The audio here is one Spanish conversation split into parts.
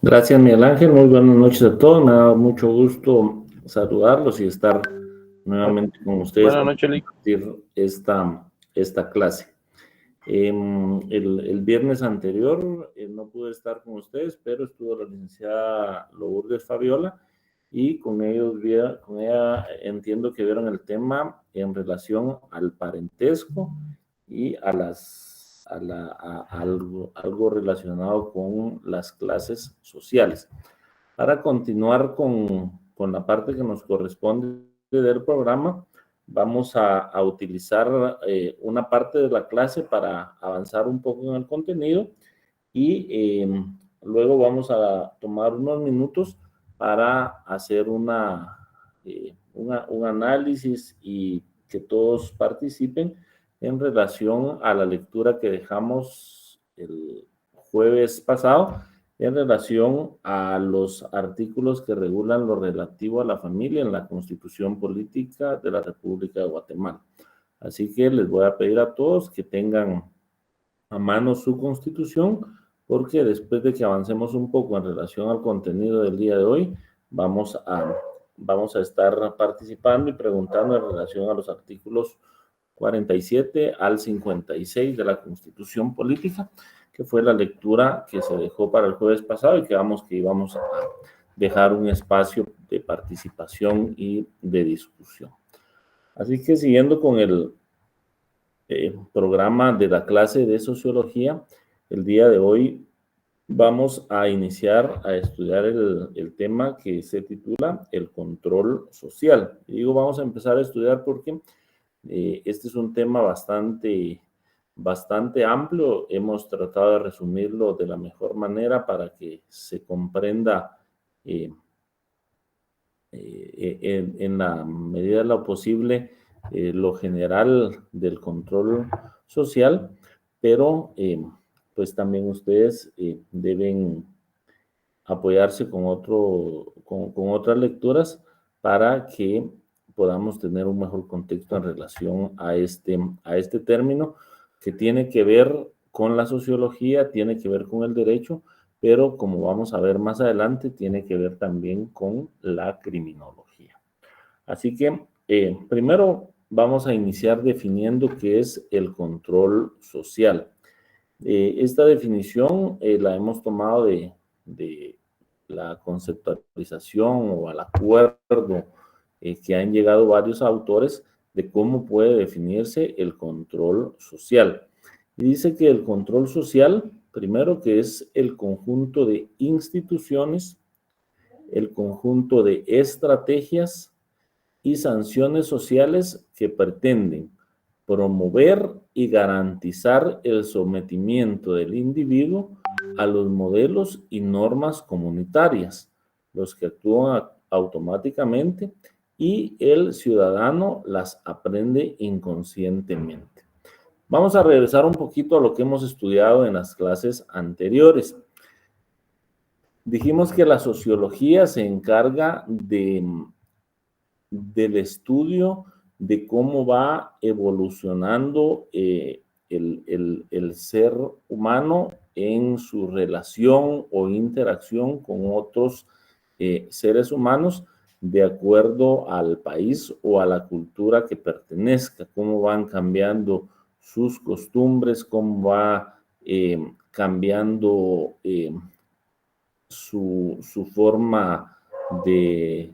Gracias, Miguel Ángel. Muy buenas noches a todos. Me da mucho gusto saludarlos y estar nuevamente con ustedes Buenas para noches, Lick. compartir esta clase. El viernes anterior no pude estar con ustedes, pero estuvo la licenciada Lourdes Fabiola y con ella entiendo que vieron el tema en relación al parentesco y algo relacionado con las clases sociales. Para continuar con la parte que nos corresponde del programa, vamos a utilizar una parte de la clase para avanzar un poco en el contenido y luego vamos a tomar unos minutos para hacer un análisis y que todos participen en relación a la lectura que dejamos el jueves pasado en relación a los artículos que regulan lo relativo a la familia en la Constitución Política de la República de Guatemala. Así que les voy a pedir a todos que tengan a mano su Constitución, porque después de que avancemos un poco en relación al contenido del día de hoy, vamos a estar participando y preguntando en relación a los artículos 47 al 56 de la Constitución Política, que fue la lectura que se dejó para el jueves pasado y que íbamos a dejar un espacio de participación y de discusión. Así que siguiendo con el programa de la clase de sociología, el día de hoy vamos a iniciar a estudiar el tema que se titula el control social. Y digo, vamos a empezar a estudiar porque este es un tema bastante amplio. Hemos tratado de resumirlo de la mejor manera para que se comprenda en la medida de lo posible lo general del control social, pero pues también ustedes deben apoyarse con otras lecturas para que podamos tener un mejor contexto en relación a este término que tiene que ver con la sociología, tiene que ver con el derecho, pero como vamos a ver más adelante, tiene que ver también con la criminología. Así que primero vamos a iniciar definiendo qué es el control social. Esta definición la hemos tomado de la conceptualización o al acuerdo que han llegado varios autores de cómo puede definirse el control social. Y dice que el control social, primero, que es el conjunto de instituciones, el conjunto de estrategias y sanciones sociales que pretenden promover y garantizar el sometimiento del individuo a los modelos y normas comunitarias, los que actúan automáticamente y el ciudadano las aprende inconscientemente. Vamos a regresar un poquito a lo que hemos estudiado en las clases anteriores. Dijimos que la sociología se encarga del estudio de cómo va evolucionando el ser humano en su relación o interacción con otros seres humanos de acuerdo al país o a la cultura que pertenezca, cómo van cambiando sus costumbres, cómo va cambiando su forma de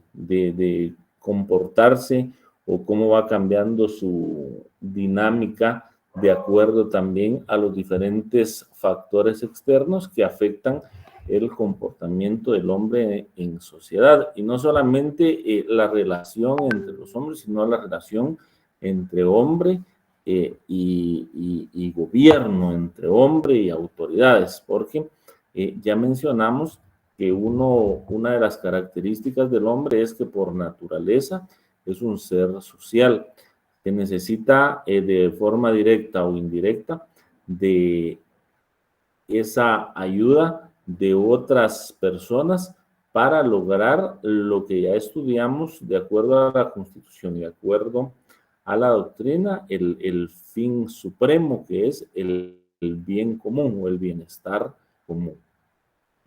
comportarse o cómo va cambiando su dinámica de acuerdo también a los diferentes factores externos que afectan el comportamiento del hombre en sociedad. Y no solamente la relación entre los hombres, sino la relación entre hombre y gobierno, entre hombre y autoridades, porque ya mencionamos que una de las características del hombre es que por naturaleza es un ser social, que necesita de forma directa o indirecta de esa ayuda de otras personas para lograr lo que ya estudiamos de acuerdo a la Constitución y de acuerdo a la doctrina, el fin supremo que es el bien común o el bienestar común.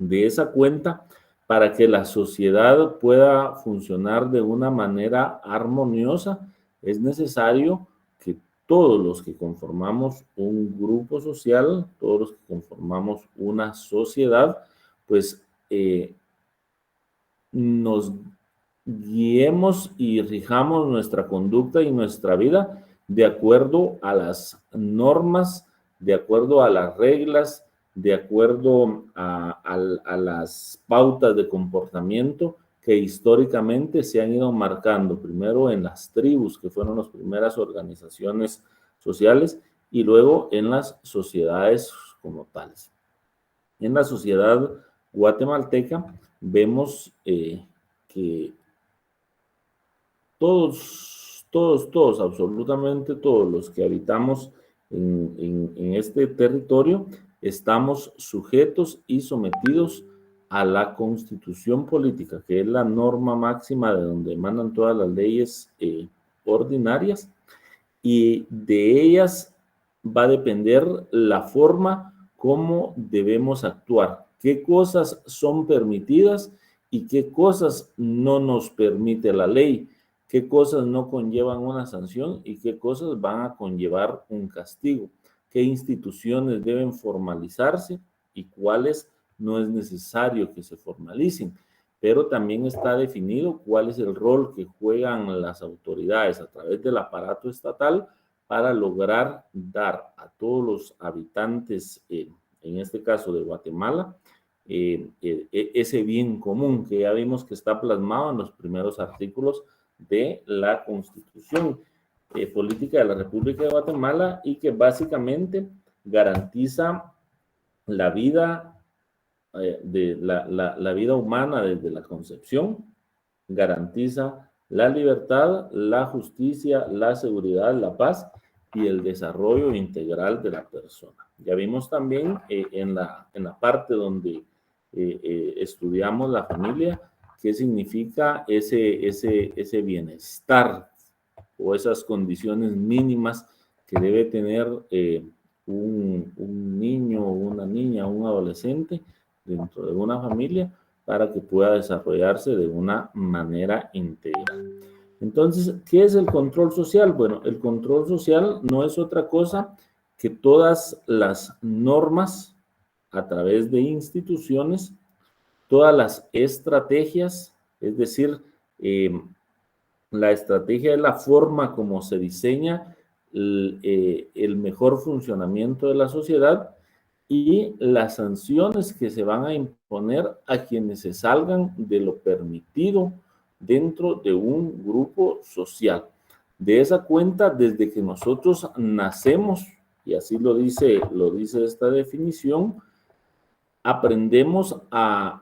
de esa cuenta para que la sociedad pueda funcionar de una manera armoniosa. Es necesario que todos los que conformamos un grupo social, todos los que conformamos una sociedad, pues nos guiemos y rijamos nuestra conducta y nuestra vida de acuerdo a las normas, de acuerdo a las reglas, de acuerdo a las pautas de comportamiento que históricamente se han ido marcando, primero en las tribus, que fueron las primeras organizaciones sociales, y luego en las sociedades como tales. En la sociedad guatemalteca vemos que todos, absolutamente todos los que habitamos en este territorio, estamos sujetos y sometidos a la constitución política, que es la norma máxima de donde emanan todas las leyes ordinarias, y de ellas va a depender la forma como debemos actuar, qué cosas son permitidas y qué cosas no nos permite la ley, qué cosas no conllevan una sanción y qué cosas van a conllevar un castigo, qué instituciones deben formalizarse y cuáles no es necesario que se formalicen. Pero también está definido cuál es el rol que juegan las autoridades a través del aparato estatal para lograr dar a todos los habitantes, en este caso de Guatemala, ese bien común que ya vimos que está plasmado en los primeros artículos de la Constitución Política de la República de Guatemala, y que básicamente garantiza la vida de la vida humana desde la concepción, garantiza la libertad, la justicia, la seguridad, la paz y el desarrollo integral de la persona. Ya vimos también en la parte donde estudiamos la familia, qué significa ese bienestar o esas condiciones mínimas que debe tener un niño, una niña, un adolescente dentro de una familia para que pueda desarrollarse de una manera integral. Entonces, ¿qué es el control social? Bueno, el control social no es otra cosa que todas las normas a través de instituciones, todas las estrategias, es decir, la estrategia es la forma como se diseña el mejor funcionamiento de la sociedad, y las sanciones que se van a imponer a quienes se salgan de lo permitido dentro de un grupo social. De esa cuenta, desde que nosotros nacemos, y así lo dice esta definición, aprendemos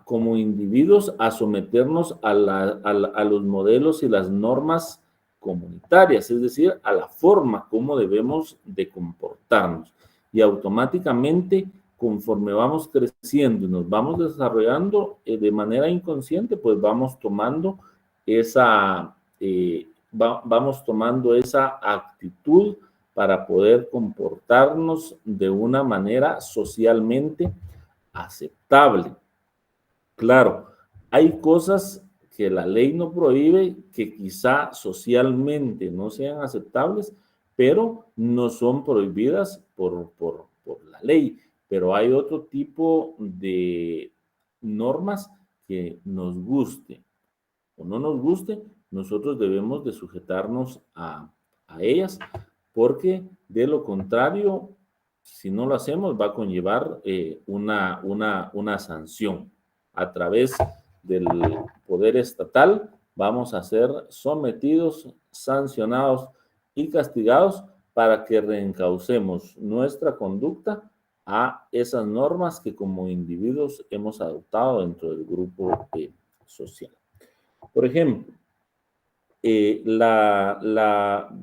como individuos a someternos a los modelos y las normas comunitarias, es decir, a la forma como debemos de comportarnos. Y automáticamente, conforme vamos creciendo y nos vamos desarrollando de manera inconsciente, pues vamos tomando vamos tomando esa actitud para poder comportarnos de una manera socialmente aceptable. Claro, hay cosas que la ley no prohíbe, que quizá socialmente no sean aceptables, pero no son prohibidas por la ley. Pero hay otro tipo de normas que nos guste o no nos guste, nosotros debemos de sujetarnos a ellas, porque de lo contrario, si no lo hacemos, va a conllevar una sanción. A través del poder estatal vamos a ser sometidos, sancionados y castigados para que reencaucemos nuestra conducta a esas normas que como individuos hemos adoptado dentro del grupo social. Por ejemplo,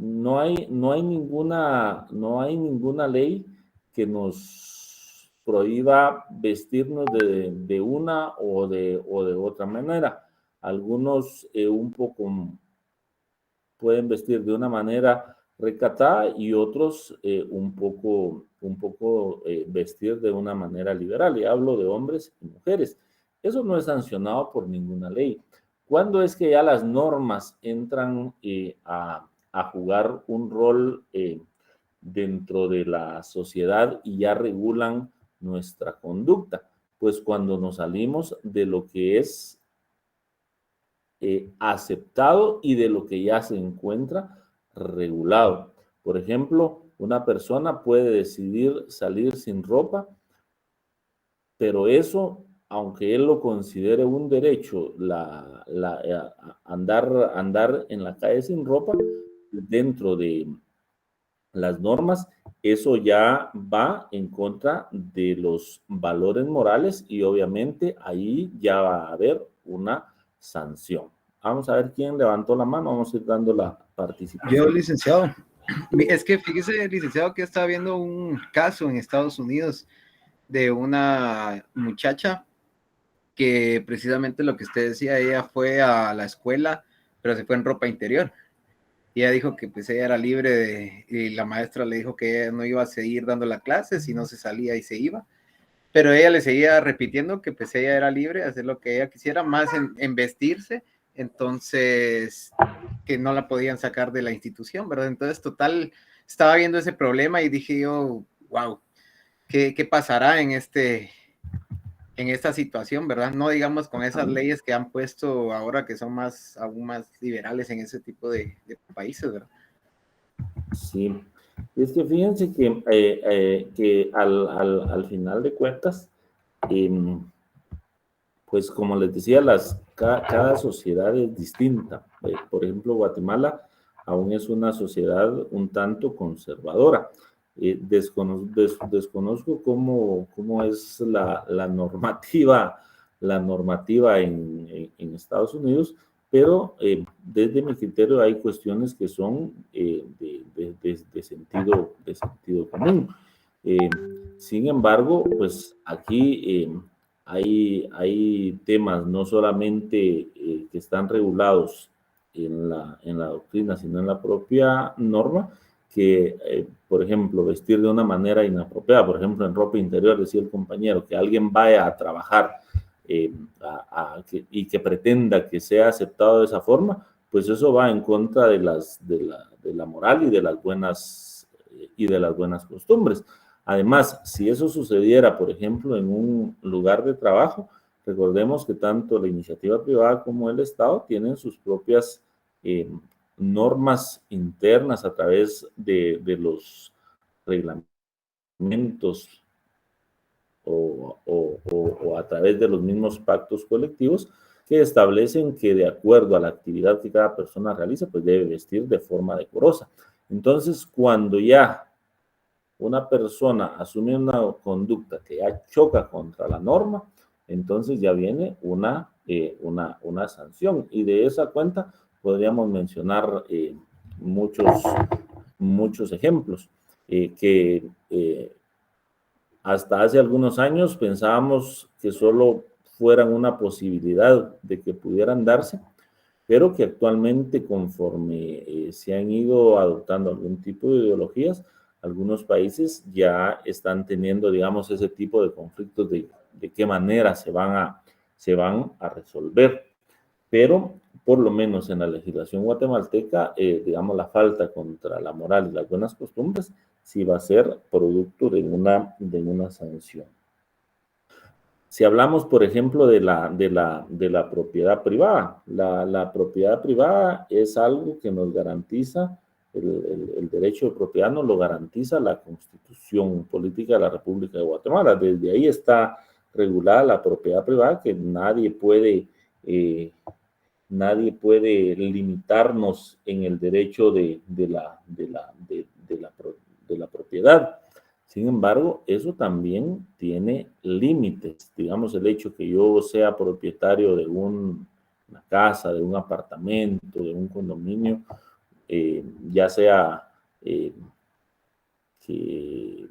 no hay ninguna ley que nos prohíba vestirnos de una o de otra manera. Algunos un poco pueden vestir de una manera recatada y otros un un poco vestir de una manera liberal, y hablo de hombres y mujeres. Eso no es sancionado por ninguna ley. ¿Cuándo es que ya las normas entran a jugar un rol dentro de la sociedad y ya regulan nuestra conducta? Pues cuando nos salimos de lo que es aceptado y de lo que ya se encuentra regulado. Por ejemplo, una persona puede decidir salir sin ropa, pero eso, aunque él lo considere un derecho, andar en la calle sin ropa, dentro de las normas, eso ya va en contra de los valores morales y obviamente ahí ya va a haber una sanción. Vamos a ver quién levantó la mano, vamos a ir dando la participación. Yo, licenciado. Es que fíjese, licenciado, que estaba viendo un caso en Estados Unidos de una muchacha que precisamente lo que usted decía, ella fue a la escuela, pero se fue en ropa interior. Y ella dijo que pues ella era libre y la maestra le dijo que ella no iba a seguir dando la clase, si no se salía y se iba. Pero ella le seguía repitiendo que pues ella era libre de hacer lo que ella quisiera, más en vestirse, entonces que no la podían sacar de la institución, ¿verdad? Entonces, total, estaba viendo ese problema y dije yo, wow, ¿qué pasará en esta situación, ¿verdad? No digamos con esas leyes que han puesto ahora que son aún más liberales en ese tipo de países, ¿verdad? Sí, es que fíjense que al final de cuentas, pues como les decía, cada sociedad es distinta. Por ejemplo, Guatemala aún es una sociedad un tanto conservadora. Desconozco cómo es la normativa en Estados Unidos, pero desde mi criterio hay cuestiones que son de sentido común. Sin embargo, pues aquí hay temas no solamente que están regulados en la doctrina, sino en la propia norma, que, por ejemplo, vestir de una manera inapropiada, por ejemplo, en ropa interior, decía el compañero, que alguien vaya a trabajar y que pretenda que sea aceptado de esa forma, pues eso va en contra de la moral y de las buenas costumbres. Además, si eso sucediera, por ejemplo, en un lugar de trabajo, recordemos que tanto la iniciativa privada como el Estado tienen sus propias normas internas a través de los reglamentos o a través de los mismos pactos colectivos que establecen que de acuerdo a la actividad que cada persona realiza, pues debe vestir de forma decorosa. Entonces, cuando ya una persona asume una conducta que ya choca contra la norma, entonces ya viene una sanción. Y de esa cuenta podríamos mencionar muchos ejemplos que hasta hace algunos años pensábamos que solo fueran una posibilidad de que pudieran darse, pero que actualmente conforme se han ido adoptando algún tipo de ideologías, algunos países ya están teniendo, digamos, ese tipo de conflictos de qué manera se van a resolver. Pero por lo menos en la legislación guatemalteca, digamos, la falta contra la moral y las buenas costumbres sí va a ser producto de una sanción. Si hablamos, por ejemplo, de la propiedad privada, la propiedad privada es algo que nos garantiza, el derecho de propiedad nos lo garantiza la Constitución Política de la República de Guatemala. Desde ahí está regulada la propiedad privada, que nadie puede limitarnos en el derecho de la propiedad. Sin embargo, eso también tiene límites. Digamos, el hecho que yo sea propietario de una casa, de un apartamento, de un condominio, ya sea que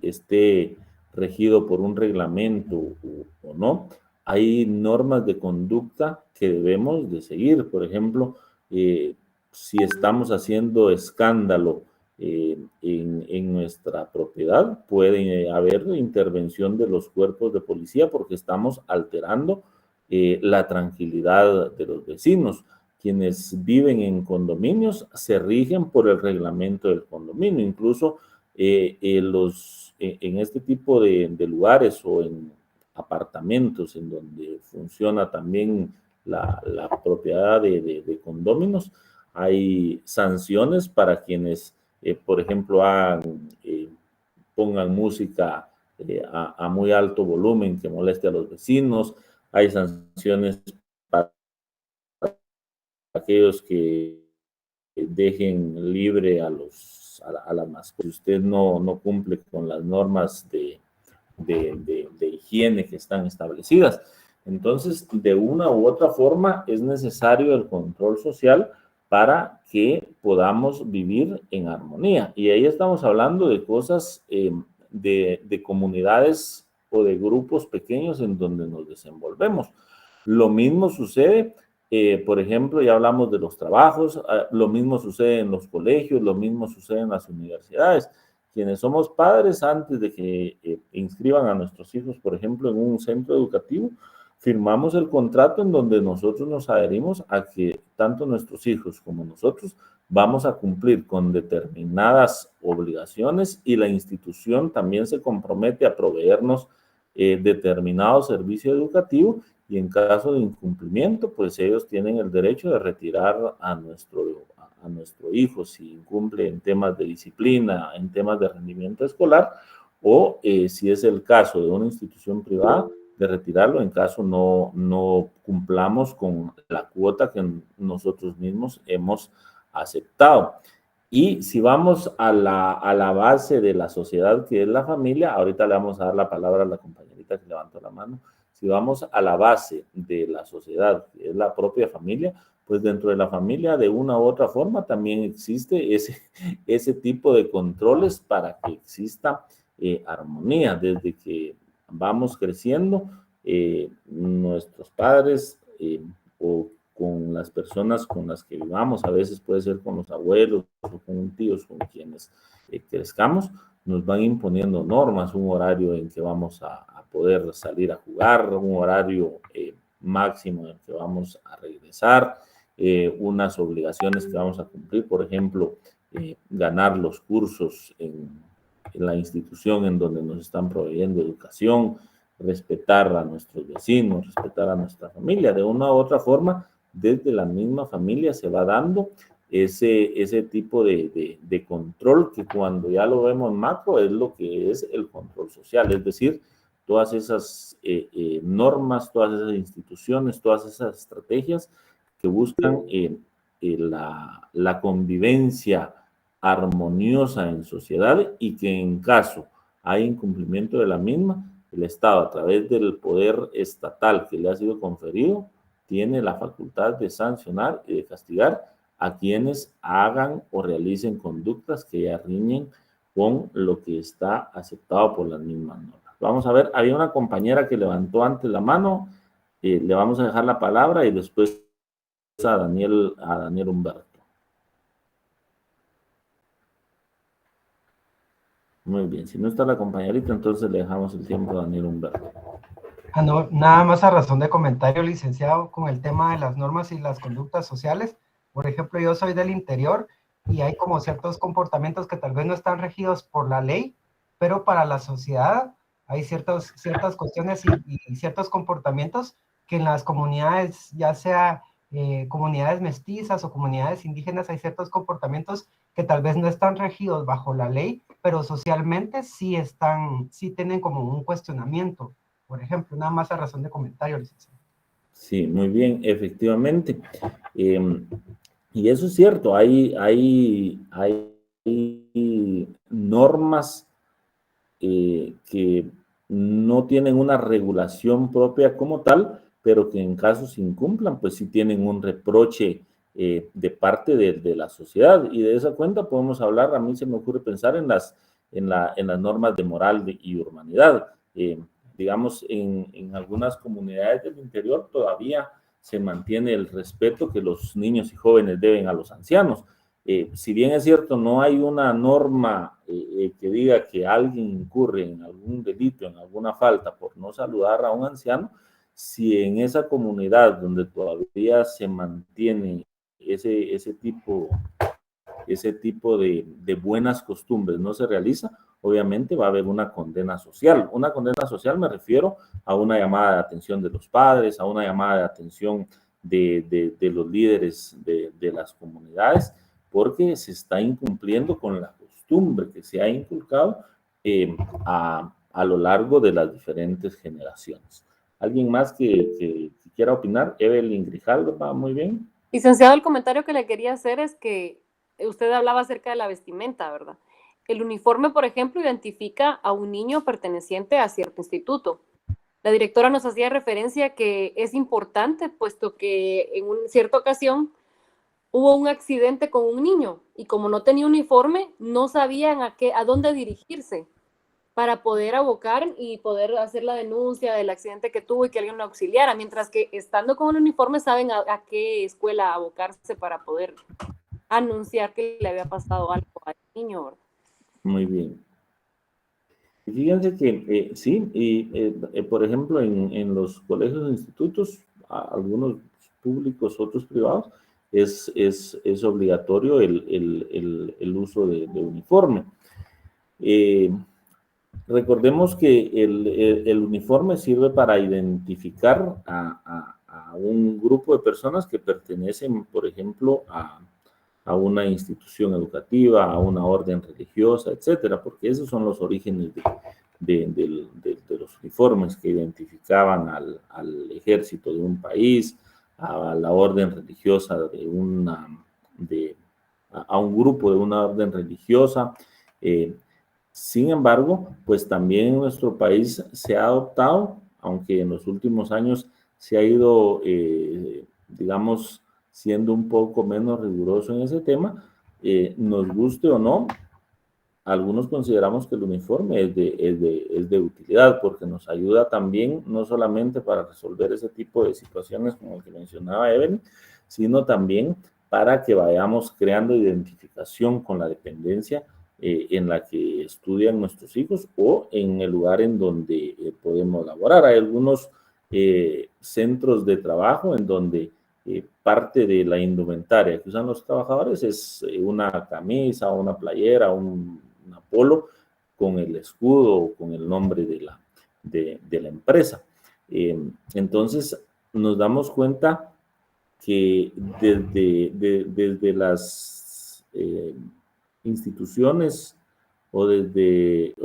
esté regido por un reglamento o no, hay normas de conducta que debemos de seguir. Por ejemplo, si estamos haciendo escándalo en nuestra propiedad, puede haber intervención de los cuerpos de policía porque estamos alterando la tranquilidad de los vecinos. Quienes viven en condominios se rigen por el reglamento del condominio. Incluso en este tipo de lugares o en apartamentos en donde funciona también la propiedad de condóminos, hay sanciones para quienes, por ejemplo, pongan música a muy alto volumen que moleste a los vecinos. Hay sanciones para aquellos que dejen libre a las mascotas. Si usted no cumple con las normas de higiene que están establecidas. Entonces, de una u otra forma, es necesario el control social para que podamos vivir en armonía. Y ahí estamos hablando de cosas, de comunidades o de grupos pequeños en donde nos desenvolvemos. Lo mismo sucede, por ejemplo, ya hablamos de los trabajos, lo mismo sucede en los colegios, lo mismo sucede en las universidades. Quienes somos padres, antes de que inscriban a nuestros hijos, por ejemplo, en un centro educativo, firmamos el contrato en donde nosotros nos adherimos a que tanto nuestros hijos como nosotros vamos a cumplir con determinadas obligaciones y la institución también se compromete a proveernos determinado servicio educativo y en caso de incumplimiento, pues ellos tienen el derecho de retirar a nuestro hijo si incumple en temas de disciplina, en temas de rendimiento escolar, o si es el caso de una institución privada, de retirarlo en caso no cumplamos con la cuota que nosotros mismos hemos aceptado. Y si vamos a la base de la sociedad, que es la familia, ahorita le vamos a dar la palabra a la compañerita que levantó la mano. Si vamos a la base de la sociedad, que es la propia familia, pues dentro de la familia, de una u otra forma, también existe ese tipo de controles para que exista armonía. Desde que vamos creciendo, nuestros padres o con las personas con las que vivamos, a veces puede ser con los abuelos o con tíos con quienes crezcamos, nos van imponiendo normas, un horario en que vamos a poder salir a jugar, un horario máximo en que vamos a regresar, unas obligaciones que vamos a cumplir, por ejemplo, ganar los cursos en la institución en donde nos están proveyendo educación, respetar a nuestros vecinos, respetar a nuestra familia. De una u otra forma, desde la misma familia se va dando ese tipo de control que cuando ya lo vemos macro es lo que es el control social, es decir, todas esas normas, todas esas instituciones, todas esas estrategias que buscan la convivencia armoniosa en sociedad y que en caso hay incumplimiento de la misma, el Estado, a través del poder estatal que le ha sido conferido, tiene la facultad de sancionar y de castigar a quienes hagan o realicen conductas que ya riñen con lo que está aceptado por las mismas normas. Vamos a ver, había una compañera que levantó antes la mano, le vamos a dejar la palabra y después a Daniel Humberto. Muy bien, si no está la compañerita, entonces le dejamos el tiempo a Daniel Humberto. No, nada más a razón de comentario, licenciado, con el tema de las normas y las conductas sociales. Por ejemplo, yo soy del interior y hay como ciertos comportamientos que tal vez no están regidos por la ley, pero para la sociedad hay ciertas cuestiones y ciertos comportamientos que en las comunidades, ya sea comunidades mestizas o comunidades indígenas, hay ciertos comportamientos que tal vez no están regidos bajo la ley, pero socialmente sí tienen como un cuestionamiento. Por ejemplo, nada más a razón de comentario, licenciado. Sí, muy bien, efectivamente. Y eso es cierto, hay normas que no tienen una regulación propia como tal, pero que en caso se incumplan, pues sí tienen un reproche de parte de la sociedad. Y de esa cuenta podemos hablar, a mí se me ocurre pensar en las normas de moral y urbanidad. Digamos, en algunas comunidades del interior todavía se mantiene el respeto que los niños y jóvenes deben a los ancianos. Si bien es cierto, no hay una norma que diga que alguien incurre en algún delito, en alguna falta por no saludar a un anciano, si en esa comunidad donde todavía se mantiene ese tipo de buenas costumbres no se realiza, obviamente va a haber una condena social. Una condena social me refiero a una llamada de atención de los padres, a una llamada de atención de los líderes de las comunidades, porque se está incumpliendo con la costumbre que se ha inculcado a lo largo de las diferentes generaciones. ¿Alguien más que quiera opinar? Evelyn Grijalva, va muy bien. Licenciado, el comentario que le quería hacer es que usted hablaba acerca de la vestimenta, ¿verdad? El uniforme, por ejemplo, identifica a un niño perteneciente a cierto instituto. La directora nos hacía referencia que es importante, puesto que en una cierta ocasión hubo un accidente con un niño y como no tenía uniforme, no sabían a dónde dirigirse para poder abocar y poder hacer la denuncia del accidente que tuvo y que alguien lo auxiliara, mientras que estando con un uniforme saben a qué escuela abocarse para poder anunciar que le había pasado algo al niño, ¿verdad? Muy bien. Fíjense que sí, y por ejemplo en los colegios e institutos, algunos públicos, otros privados, es obligatorio el uso de uniforme. Recordemos que el uniforme sirve para identificar a un grupo de personas que pertenecen, por ejemplo, a una institución educativa, a una orden religiosa, etcétera, porque esos son los orígenes de los uniformes que identificaban al ejército de un país, a la orden religiosa a un grupo de una orden religiosa. Sin embargo, pues también en nuestro país se ha adoptado, aunque en los últimos años se ha ido, digamos, siendo un poco menos riguroso en ese tema, nos guste o no, algunos consideramos que el uniforme es de utilidad porque nos ayuda también, no solamente para resolver ese tipo de situaciones como el que mencionaba Evelyn, sino también para que vayamos creando identificación con la dependencia en la que estudian nuestros hijos o en el lugar en donde podemos laborar. Hay algunos centros de trabajo en donde parte de la indumentaria que usan los trabajadores es una camisa, una playera, un polo con el escudo o con el nombre de la empresa. Entonces nos damos cuenta que desde las instituciones o desde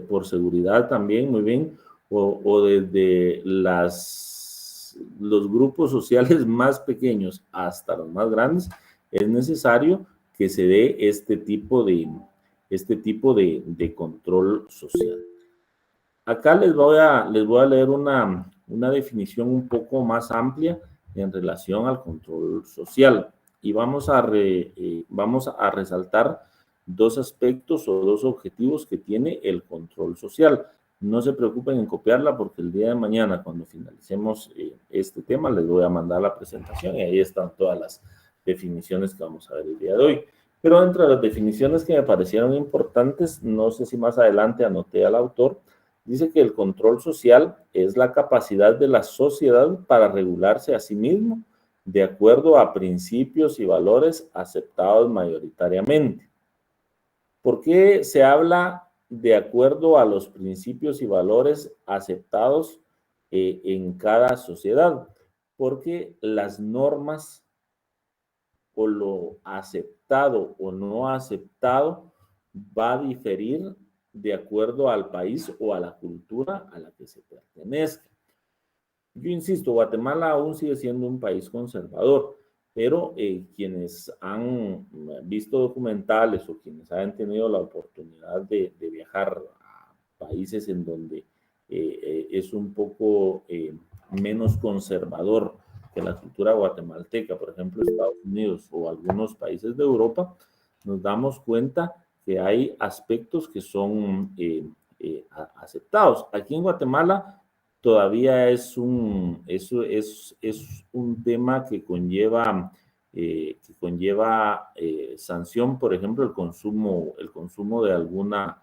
por seguridad también, muy bien, o desde los grupos sociales más pequeños hasta los más grandes, es necesario que se dé este tipo de control social. Acá les voy a leer una definición un poco más amplia en relación al control social y vamos a resaltar dos aspectos o dos objetivos que tiene el control social. No se preocupen en copiarla porque el día de mañana, cuando finalicemos este tema, les voy a mandar la presentación y ahí están todas las definiciones que vamos a ver el día de hoy. Pero entre las definiciones que me parecieron importantes, no sé si más adelante anoté al autor, dice que el control social es la capacidad de la sociedad para regularse a sí mismo de acuerdo a principios y valores aceptados mayoritariamente. ¿Por qué se habla de acuerdo a los principios y valores aceptados en cada sociedad? Porque las normas o lo aceptado o no aceptado va a diferir de acuerdo al país o a la cultura a la que se pertenezca. Yo insisto, Guatemala aún sigue siendo un país conservador, pero quienes han visto documentales o quienes han tenido la oportunidad de viajar a países en donde es un poco menos conservador que la cultura guatemalteca, por ejemplo, Estados Unidos o algunos países de Europa, nos damos cuenta que hay aspectos que son aceptados. Aquí en Guatemala todavía es un tema que conlleva que conlleva sanción, por ejemplo, el consumo de alguna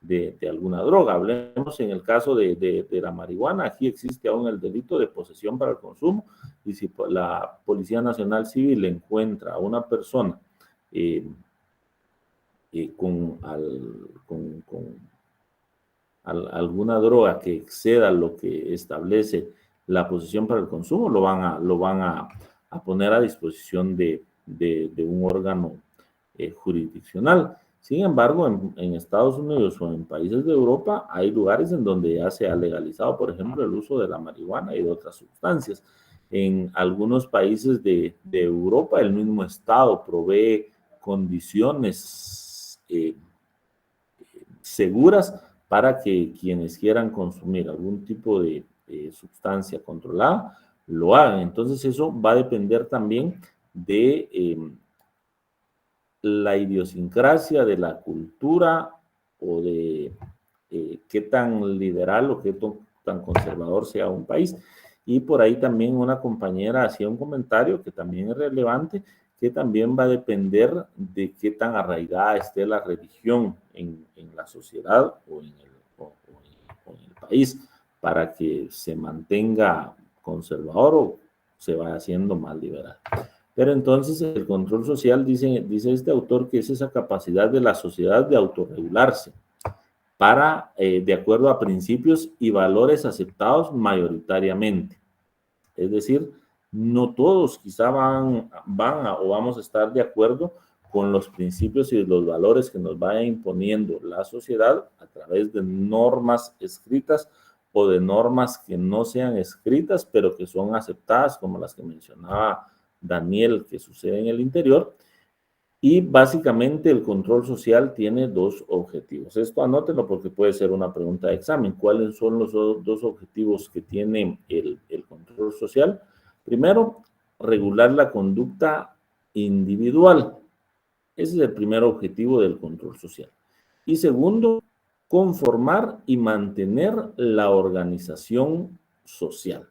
droga. Hablemos en el caso de la marihuana. Aquí existe aún el delito de posesión para el consumo, y si la Policía Nacional Civil encuentra a una persona con alguna droga que exceda lo que establece la posesión para el consumo, lo van a poner a disposición de un órgano jurisdiccional. Sin embargo, en Estados Unidos o en países de Europa hay lugares en donde ya se ha legalizado, por ejemplo, el uso de la marihuana y de otras sustancias. En algunos países de Europa, el mismo Estado provee condiciones seguras para que quienes quieran consumir algún tipo de sustancia controlada lo hagan. Entonces eso va a depender también de la idiosincrasia de la cultura o de qué tan liberal o qué tan conservador sea un país. Y por ahí también una compañera hacía un comentario que también es relevante, que también va a depender de qué tan arraigada esté la religión en la sociedad o en el país, para que se mantenga conservador o se vaya haciendo más liberal. Pero entonces el control social, dice este autor, que es esa capacidad de la sociedad de autorregularse para, de acuerdo a principios y valores aceptados mayoritariamente. Es decir, no todos quizá vamos a estar de acuerdo con los principios y los valores que nos vaya imponiendo la sociedad a través de normas escritas o de normas que no sean escritas, pero que son aceptadas, como las que mencionaba Daniel, que sucede en el interior. Y básicamente el control social tiene dos objetivos. Esto anótenlo porque puede ser una pregunta de examen. ¿Cuáles son los dos objetivos que tiene el control social? Primero, regular la conducta individual. Ese es el primer objetivo del control social. Y segundo, conformar y mantener la organización social.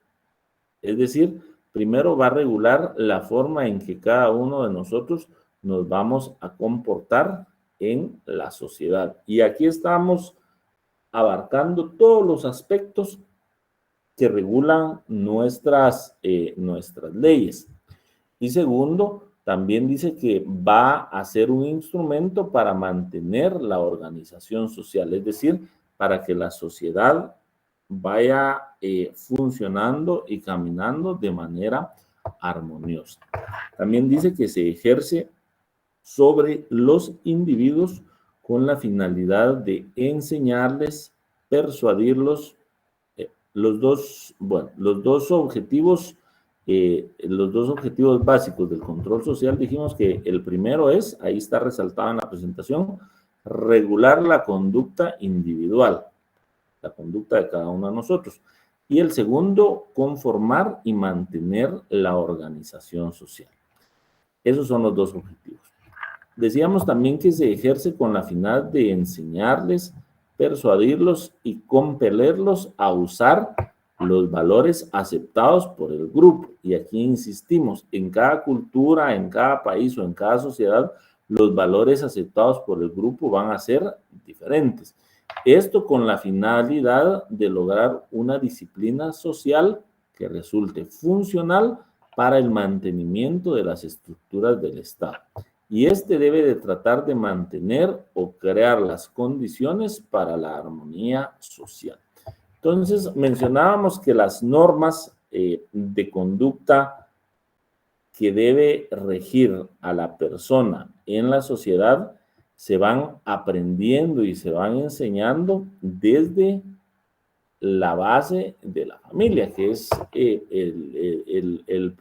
Es decir, primero va a regular la forma en que cada uno de nosotros nos vamos a comportar en la sociedad. Y aquí estamos abarcando todos los aspectos que regulan nuestras leyes. Y segundo, también dice que va a ser un instrumento para mantener la organización social, es decir, para que la sociedad vaya funcionando y caminando de manera armoniosa. También dice que se ejerce sobre los individuos con la finalidad de enseñarles, persuadirlos. Los dos objetivos básicos del control social, dijimos que el primero es, ahí está resaltado en la presentación, regular la conducta individual, la conducta de cada uno de nosotros. Y el segundo, conformar y mantener la organización social. Esos son los dos objetivos. Decíamos también que se ejerce con la finalidad de enseñarles, persuadirlos y compelerlos a usar los valores aceptados por el grupo. Y aquí insistimos, en cada cultura, en cada país o en cada sociedad, los valores aceptados por el grupo van a ser diferentes. Esto con la finalidad de lograr una disciplina social que resulte funcional para el mantenimiento de las estructuras del Estado. Y debe de tratar de mantener o crear las condiciones para la armonía social. Entonces, mencionábamos que las normas de conducta que debe regir a la persona en la sociedad se van aprendiendo y se van enseñando desde la base de la familia, que es el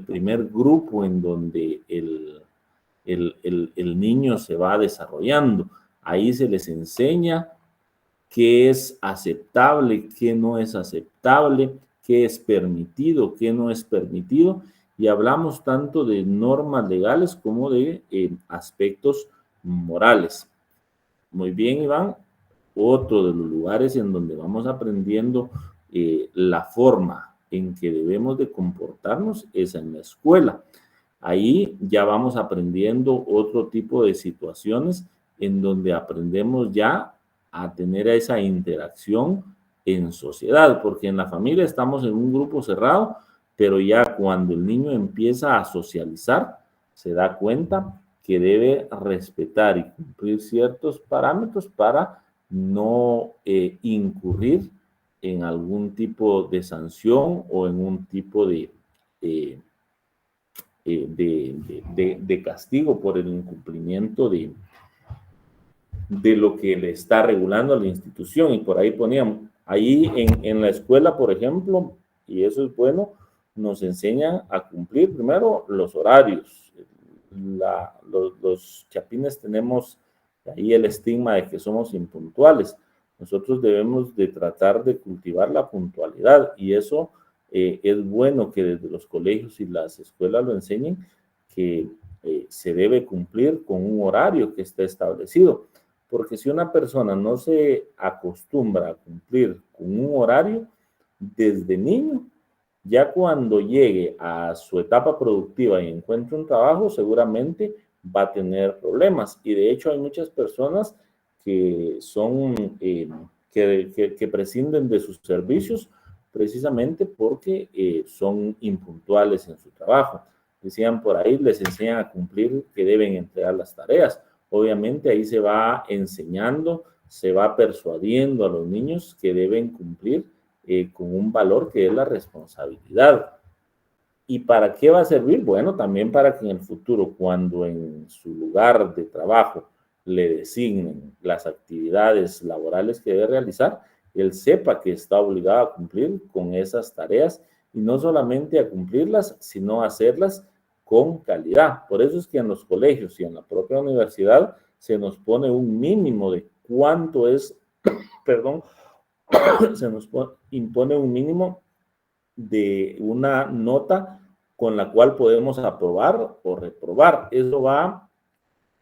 primer grupo en donde el niño se va desarrollando. Ahí se les enseña qué es aceptable, qué no es aceptable, qué es permitido, qué no es permitido, y hablamos tanto de normas legales como de aspectos morales. Muy bien, Iván. Otro de los lugares en donde vamos aprendiendo la forma en que debemos de comportarnos es en la escuela. Ahí ya vamos aprendiendo otro tipo de situaciones en donde aprendemos ya a tener esa interacción en sociedad, porque en la familia estamos en un grupo cerrado, pero ya cuando el niño empieza a socializar, se da cuenta que debe respetar y cumplir ciertos parámetros para no incurrir en algún tipo de sanción o en un tipo de castigo por el incumplimiento de lo que le está regulando a la institución. Y por ahí poníamos, ahí en la escuela, por ejemplo, y eso es bueno, nos enseñan a cumplir primero los horarios. Los chapines tenemos ahí el estigma de que somos impuntuales. Nosotros debemos de tratar de cultivar la puntualidad y eso es bueno que desde los colegios y las escuelas lo enseñen, que se debe cumplir con un horario que esté establecido. Porque si una persona no se acostumbra a cumplir con un horario desde niño, ya cuando llegue a su etapa productiva y encuentre un trabajo, seguramente va a tener problemas. Y de hecho hay muchas personas que son, que prescinden de sus servicios precisamente porque son impuntuales en su trabajo. Decían por ahí, les enseñan a cumplir que deben entregar las tareas. Obviamente ahí se va enseñando, se va persuadiendo a los niños que deben cumplir con un valor que es la responsabilidad. ¿Y para qué va a servir? Bueno, también para que en el futuro, cuando en su lugar de trabajo le designen las actividades laborales que debe realizar, él sepa que está obligado a cumplir con esas tareas y no solamente a cumplirlas, sino a hacerlas con calidad. Por eso es que en los colegios y en la propia universidad se nos pone un mínimo de cuánto es, perdón, se nos impone un mínimo de una nota con la cual podemos aprobar o reprobar. Eso va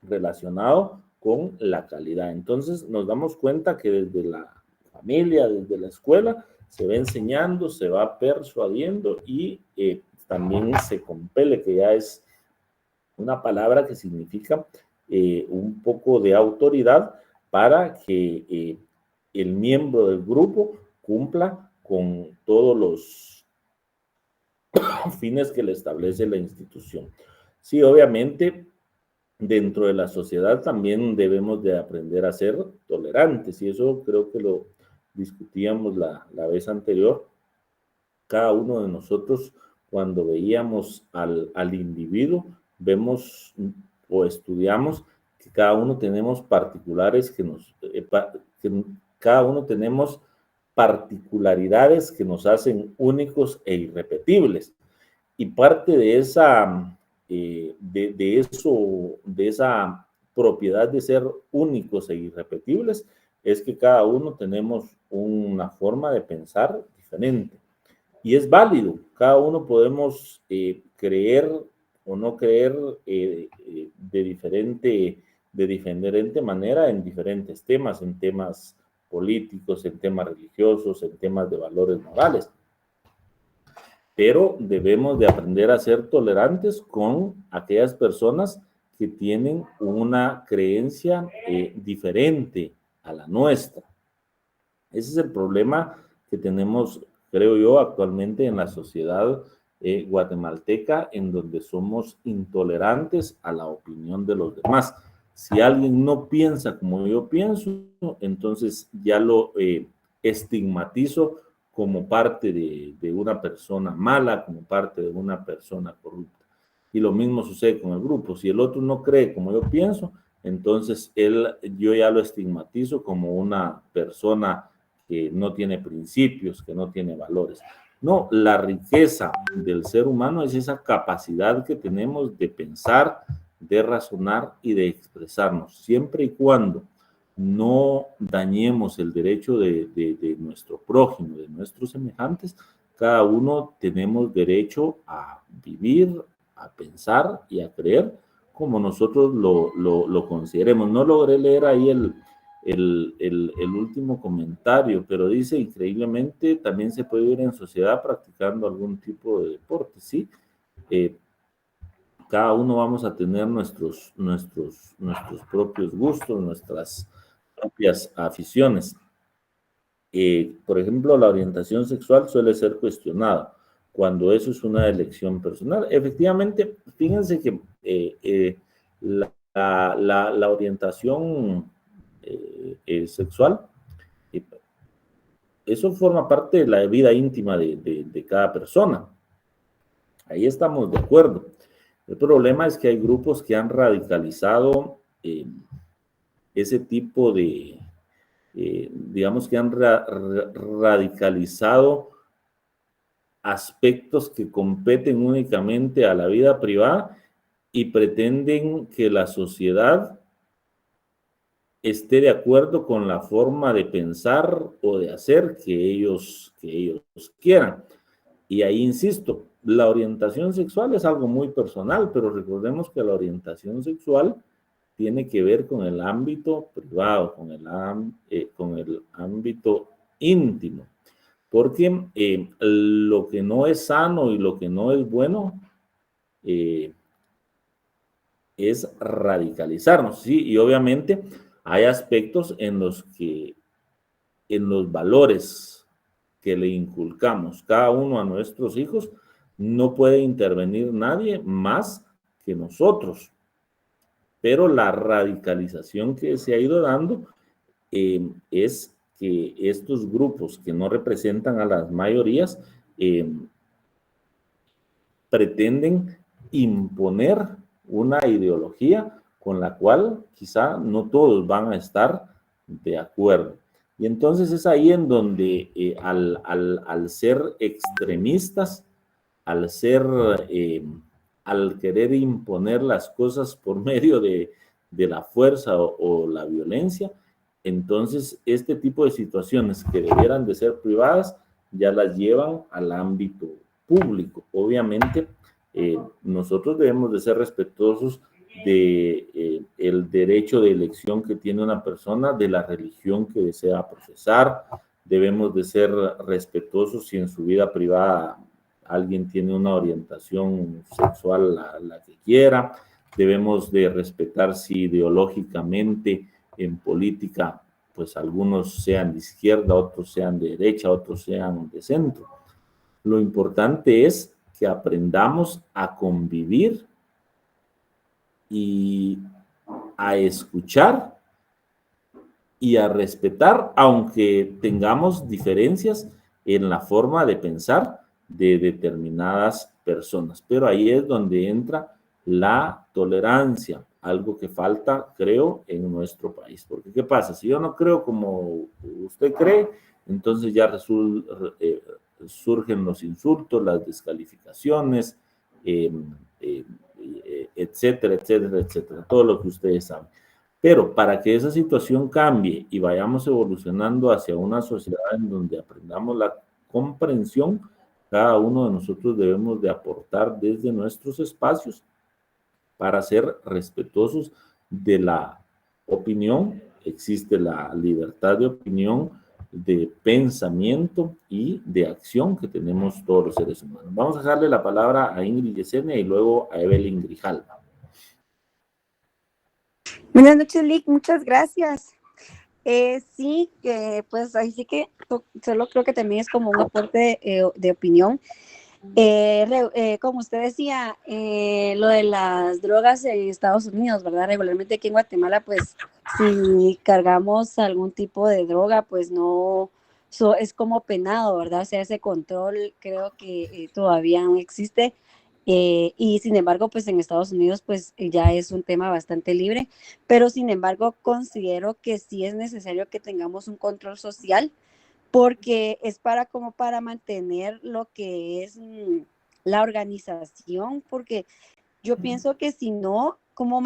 relacionado con la calidad. Entonces nos damos cuenta que desde la familia, desde la escuela, se va enseñando, se va persuadiendo y también se compele, que ya es una palabra que significa un poco de autoridad para que el miembro del grupo cumpla con todos los fines que le establece la institución. Sí, obviamente, dentro de la sociedad también debemos de aprender a ser tolerantes y eso creo que lo discutíamos la vez anterior. Cada uno de nosotros, cuando veíamos al individuo, vemos o estudiamos que cada uno tenemos particulares que cada uno tenemos particularidades que nos hacen únicos e irrepetibles. Y parte de esa, de esa propiedad de ser únicos e irrepetibles es que cada uno tenemos una forma de pensar diferente. Y es válido, cada uno podemos creer o no creer de diferente manera en diferentes temas, en temas políticos, en temas religiosos, en temas de valores morales. Pero debemos de aprender a ser tolerantes con aquellas personas que tienen una creencia diferente a la nuestra. Ese es el problema que tenemos, creo yo, actualmente en la sociedad guatemalteca, en donde somos intolerantes a la opinión de los demás. Si alguien no piensa como yo pienso, entonces ya lo estigmatizo como parte de una persona mala, como parte de una persona corrupta. Y lo mismo sucede con el grupo. Si el otro no cree como yo pienso, entonces yo ya lo estigmatizo como una persona que no tiene principios, que no tiene valores. No, la riqueza del ser humano es esa capacidad que tenemos de pensar, de razonar y de expresarnos, siempre y cuando no dañemos el derecho de nuestro prójimo, de nuestros semejantes. Cada uno tenemos derecho a vivir, a pensar y a creer como nosotros lo consideremos. No logré leer ahí el último comentario, pero dice, increíblemente, también se puede vivir en sociedad practicando algún tipo de deporte, ¿sí? Cada uno vamos a tener nuestros propios gustos, nuestras propias aficiones. Por ejemplo, la orientación sexual suele ser cuestionada cuando eso es una elección personal. Efectivamente, fíjense que la orientación sexual, eso forma parte de la vida íntima de cada persona. Ahí estamos de acuerdo. El problema es que hay grupos que han radicalizado ese tipo de, digamos que han radicalizado aspectos que competen únicamente a la vida privada y pretenden que la sociedad esté de acuerdo con la forma de pensar o de hacer que ellos quieran. Y ahí insisto, la orientación sexual es algo muy personal, pero recordemos que la orientación sexual tiene que ver con el ámbito privado, con el ámbito íntimo, porque lo que no es sano y lo que no es bueno es radicalizarnos, ¿sí? Y obviamente hay aspectos en los valores que le inculcamos cada uno a nuestros hijos, no puede intervenir nadie más que nosotros. Pero la radicalización que se ha ido dando es que estos grupos que no representan a las mayorías pretenden imponer una ideología con la cual quizá no todos van a estar de acuerdo. Y entonces es ahí en donde al ser extremistas, al querer imponer las cosas por medio de la fuerza o la violencia, entonces este tipo de situaciones que debieran de ser privadas ya las llevan al ámbito público. Obviamente, nosotros debemos de ser respetuosos de el derecho de elección que tiene una persona, de la religión que desea profesar. Debemos de ser respetuosos si en su vida privada alguien tiene una orientación sexual la que quiera. Debemos de respetar si ideológicamente en política, pues algunos sean de izquierda, otros sean de derecha, otros sean de centro. Lo importante es que aprendamos a convivir y a escuchar y a respetar, aunque tengamos diferencias en la forma de pensar de determinadas personas. Pero ahí es donde entra la tolerancia, algo que falta, creo, en nuestro país. Porque, ¿qué pasa? Si yo no creo como usted cree, entonces ya surgen los insultos, las descalificaciones, etcétera, etcétera, etcétera, todo lo que ustedes saben. Pero para que esa situación cambie y vayamos evolucionando hacia una sociedad en donde aprendamos la comprensión, cada uno de nosotros debemos de aportar desde nuestros espacios para ser respetuosos de la opinión. Existe la libertad de opinión, de pensamiento y de acción que tenemos todos los seres humanos. Vamos a dejarle la palabra a Ingrid Yesenia y luego a Evelyn Grijalva. Buenas noches, Lick, muchas gracias. Sí, pues ahí sí que solo creo que también es como un aporte de opinión. Como usted decía, lo de las drogas en Estados Unidos, ¿verdad? Regularmente aquí en Guatemala, pues si cargamos algún tipo de droga, pues no, es como penado, ¿verdad? O sea, ese control creo que todavía no existe. Y sin embargo, pues en Estados Unidos, pues ya es un tema bastante libre, pero sin embargo, considero que sí es necesario que tengamos un control social, porque es como para mantener lo que es la organización, porque yo pienso que si no, ¿cómo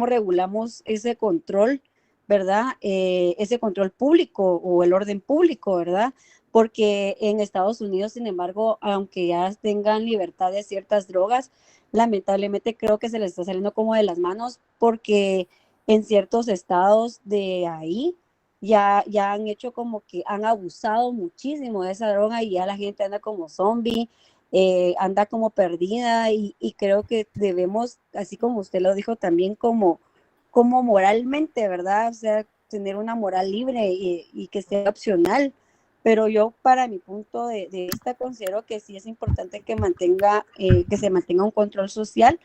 regulamos ese control, verdad? Ese control público o el orden público, ¿verdad? Porque en Estados Unidos, sin embargo, aunque ya tengan libertad de ciertas drogas, lamentablemente creo que se les está saliendo como de las manos, porque en ciertos estados de ahí ya han hecho como que han abusado muchísimo de esa droga y ya la gente anda como zombie, anda como perdida y creo que debemos, así como usted lo dijo también, como moralmente, ¿verdad? O sea, tener una moral libre y que sea opcional. Pero yo, para mi punto de vista, considero que sí es importante que se mantenga un control social,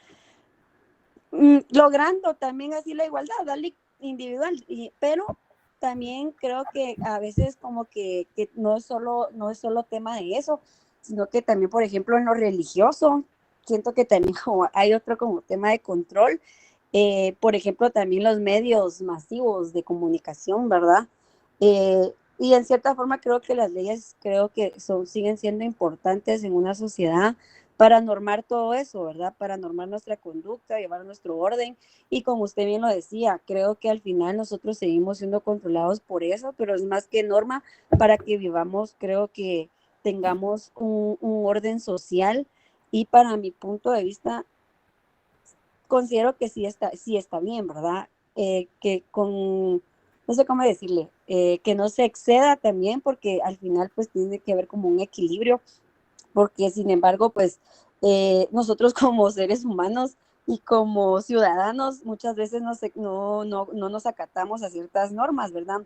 logrando también así la igualdad, darle individual, pero también creo que a veces como que no es solo tema de eso, sino que también, por ejemplo, en lo religioso, siento que también como hay otro como tema de control, por ejemplo, también los medios masivos de comunicación, ¿verdad? Y en cierta forma creo que las leyes siguen siendo importantes en una sociedad para normar todo eso, ¿verdad? Para normar nuestra conducta, llevar nuestro orden. Y como usted bien lo decía, creo que al final nosotros seguimos siendo controlados por eso, pero es más que norma para que vivamos, creo que tengamos un orden social. Y para mi punto de vista, considero que sí está bien, ¿verdad? No sé cómo decirle, que no se exceda también, porque al final pues tiene que haber como un equilibrio, porque sin embargo pues nosotros como seres humanos y como ciudadanos muchas veces no nos acatamos a ciertas normas, ¿verdad?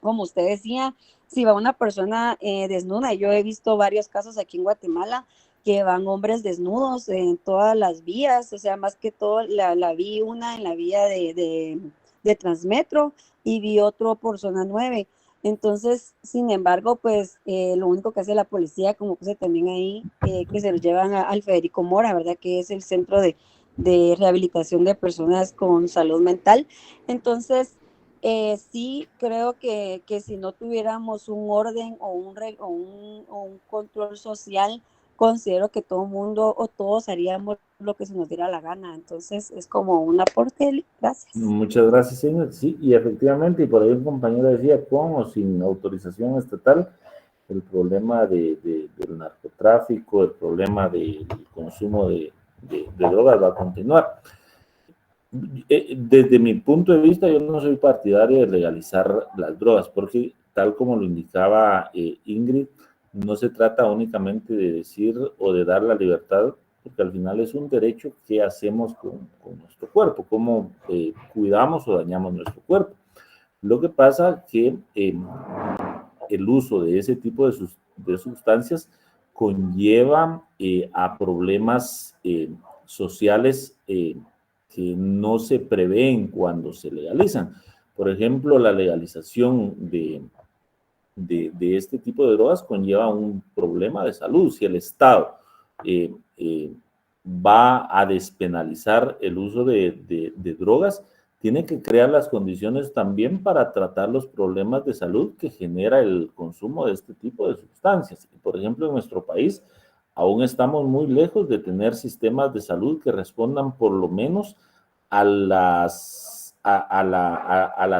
Como usted decía, si va una persona desnuda, yo he visto varios casos aquí en Guatemala que van hombres desnudos en todas las vías, o sea, más que todo la vi una en la vía de Transmetro y vi otro por zona 9. Entonces, sin embargo, pues lo único que hace la policía, como puse también ahí, que se los llevan al Federico Mora, ¿verdad? Que es el centro de rehabilitación de personas con salud mental. Entonces, sí creo que si no tuviéramos un orden o un control social, considero que todo el mundo o todos haríamos lo que se nos diera la gana. Entonces es como un aporte. Gracias. Muchas gracias, señor. Sí, y efectivamente, y por ahí un compañero decía, con o sin autorización estatal, el problema del narcotráfico, el problema del consumo de drogas va a continuar. Desde mi punto de vista, yo no soy partidario de legalizar las drogas, porque tal como lo indicaba Ingrid, no se trata únicamente de decir o de dar la libertad, porque al final es un derecho que hacemos con nuestro cuerpo, cómo cuidamos o dañamos nuestro cuerpo. Lo que pasa que el uso de ese tipo de sustancias conlleva a problemas sociales que no se prevén cuando se legalizan. Por ejemplo, la legalización de este tipo de drogas conlleva un problema de salud. Si el Estado va a despenalizar el uso de drogas, tiene que crear las condiciones también para tratar los problemas de salud que genera el consumo de este tipo de sustancias. Por ejemplo, en nuestro país aún estamos muy lejos de tener sistemas de salud que respondan por lo menos a la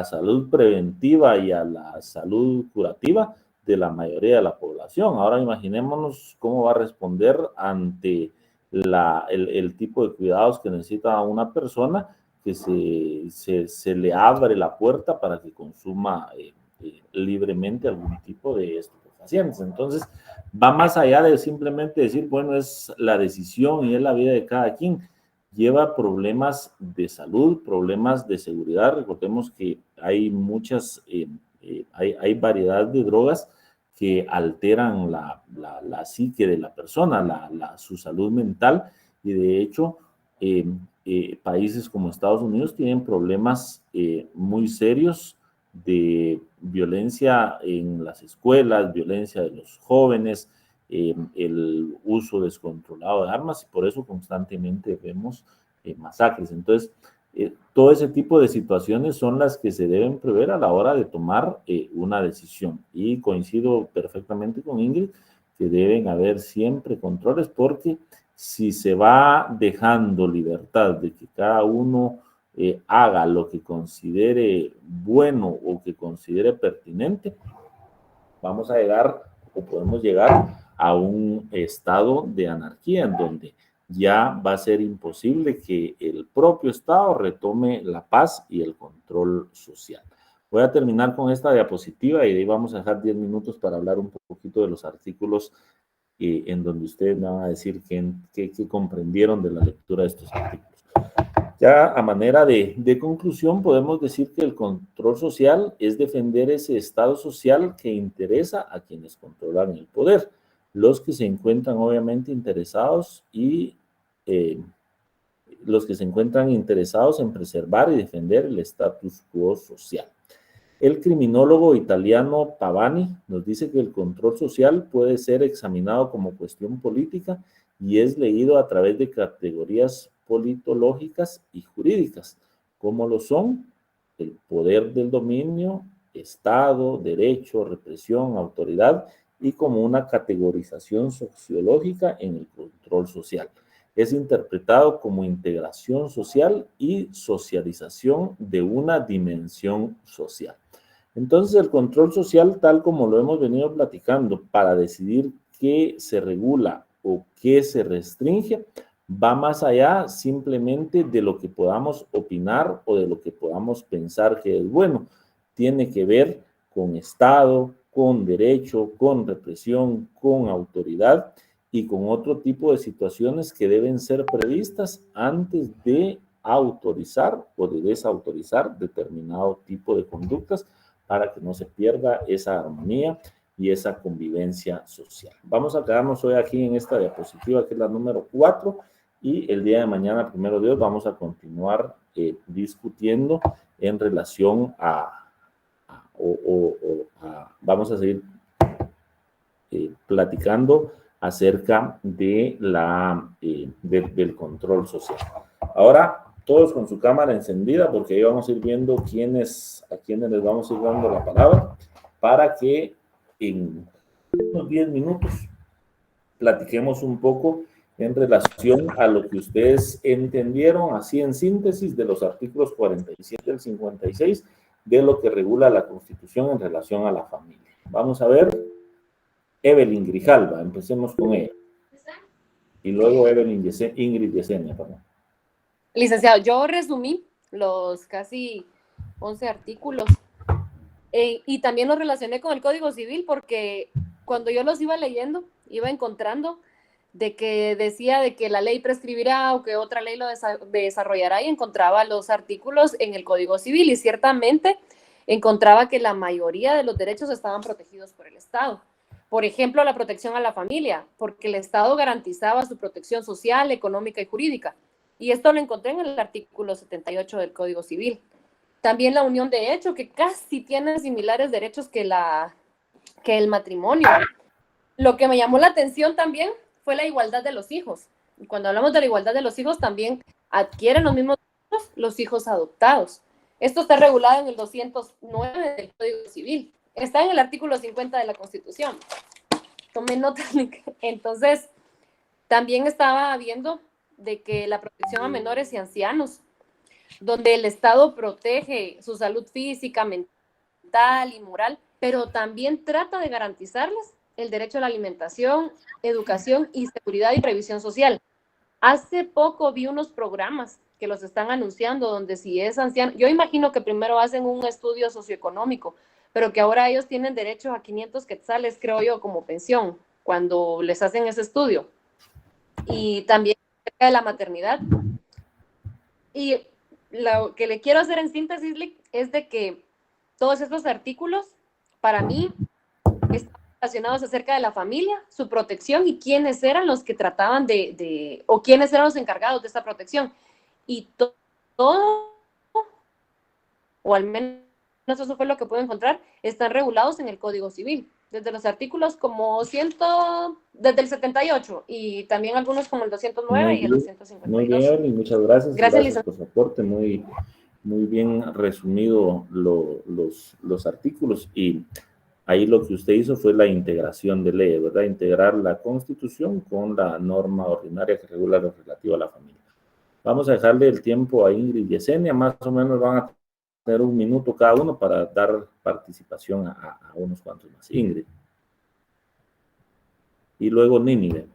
salud preventiva y a la salud curativa de la mayoría de la población. Ahora imaginémonos cómo va a responder ante el tipo de cuidados que necesita una persona que se le abre la puerta para que consuma libremente algún tipo de estupefacientes. Entonces, va más allá de simplemente decir, bueno, es la decisión y es la vida de cada quien. Lleva problemas de salud, problemas de seguridad. Recordemos que hay hay variedad de drogas que alteran la psique de la persona, su salud mental, y de hecho países como Estados Unidos tienen problemas muy serios de violencia en las escuelas, violencia de los jóvenes, el uso descontrolado de armas, y por eso constantemente vemos masacres. Entonces, todo ese tipo de situaciones son las que se deben prever a la hora de tomar una decisión. Y coincido perfectamente con Ingrid que deben haber siempre controles, porque si se va dejando libertad de que cada uno haga lo que considere bueno o que considere pertinente, vamos a llegar o podemos llegar a un estado de anarquía en donde ya va a ser imposible que el propio Estado retome la paz y el control social. Voy a terminar con esta diapositiva y de ahí vamos a dejar 10 minutos para hablar un poquito de los artículos en donde ustedes me van a decir qué comprendieron de la lectura de estos artículos. Ya a manera de conclusión, podemos decir que el control social es defender ese estado social que interesa a quienes controlan el poder, los que se encuentran obviamente interesados los que se encuentran interesados en preservar y defender el status quo social. El criminólogo italiano Pavani nos dice que el control social puede ser examinado como cuestión política y es leído a través de categorías politológicas y jurídicas, como lo son el poder del dominio, Estado, derecho, represión, autoridad, y como una categorización sociológica en el control social. Es interpretado como integración social y socialización de una dimensión social. Entonces, el control social, tal como lo hemos venido platicando, para decidir qué se regula o qué se restringe, va más allá simplemente de lo que podamos opinar o de lo que podamos pensar que es bueno. Tiene que ver con Estado, con derecho, con represión, con autoridad y con otro tipo de situaciones que deben ser previstas antes de autorizar o de desautorizar determinado tipo de conductas para que no se pierda esa armonía y esa convivencia social. Vamos a quedarnos hoy aquí en esta diapositiva que es la número 4 y el día de mañana, primero Dios, vamos a continuar discutiendo en relación vamos a seguir platicando acerca de del control social. Ahora, todos con su cámara encendida, porque ahí vamos a ir viendo a quiénes les vamos a ir dando la palabra, para que en unos 10 minutos platiquemos un poco en relación a lo que ustedes entendieron, así en síntesis, de los artículos 47 al 56, de lo que regula la Constitución en relación a la familia. Vamos a ver, Evelyn Grijalva, empecemos con ella. Y luego Ingrid Yesenia, perdón. Licenciado, yo resumí los casi 11 artículos y también los relacioné con el Código Civil porque cuando yo los iba leyendo, iba encontrando de que decía de que la ley prescribirá o que otra ley lo desarrollará y encontraba los artículos en el Código Civil y ciertamente encontraba que la mayoría de los derechos estaban protegidos por el Estado. Por ejemplo, la protección a la familia, porque el Estado garantizaba su protección social, económica y jurídica. Y esto lo encontré en el artículo 78 del Código Civil. También la unión de hecho, que casi tiene similares derechos que el matrimonio. Lo que me llamó la atención también fue la igualdad de los hijos. Y cuando hablamos de la igualdad de los hijos, también adquieren los mismos derechos los hijos adoptados. Esto está regulado en el 209 del Código Civil. Está en el artículo 50 de la Constitución. Tomé nota. Entonces, también estaba viendo de que la protección a menores y ancianos, donde el Estado protege su salud física, mental y moral, pero también trata de garantizarles el derecho a la alimentación, educación y seguridad y previsión social. Hace poco vi unos programas que los están anunciando donde si es anciano, yo imagino que primero hacen un estudio socioeconómico, pero que ahora ellos tienen derecho a 500 quetzales, creo yo, como pensión, cuando les hacen ese estudio. Y también acerca de la maternidad. Y lo que le quiero hacer en síntesis es de que todos estos artículos, para mí, están relacionados acerca de la familia, su protección y quiénes eran los que trataban o quiénes eran los encargados de esta protección. Y todo, o al menos eso fue lo que pude encontrar, están regulados en el Código Civil, desde los artículos como desde el 78 y también algunos como el 209 y el 252. Muy bien, Evelyn, muchas gracias. Gracias por su aporte, muy bien resumido los artículos, y ahí lo que usted hizo fue la integración de leyes, ¿verdad? Integrar la Constitución con la norma ordinaria que regula lo relativo a la familia. Vamos a dejarle el tiempo a Ingrid y Yesenia, más o menos van a tener 1 minuto cada uno para dar participación a unos cuantos más. Ingrid. Y luego Nínive.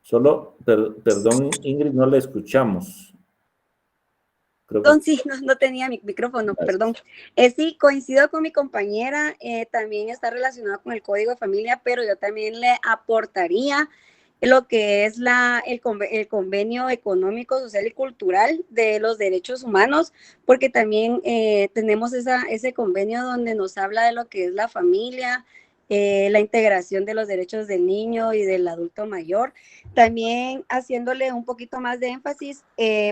Solo, perdón, Ingrid, no la escuchamos. Creo que... Perdón, sí, no tenía mi micrófono, Gracias. perdón. Sí, coincido con mi compañera, también está relacionado con el Código de Familia, pero yo también le aportaría lo que es el convenio económico, social y cultural de los derechos humanos, porque también tenemos ese convenio donde nos habla de lo que es la familia, la integración de los derechos del niño y del adulto mayor. También haciéndole un poquito más de énfasis,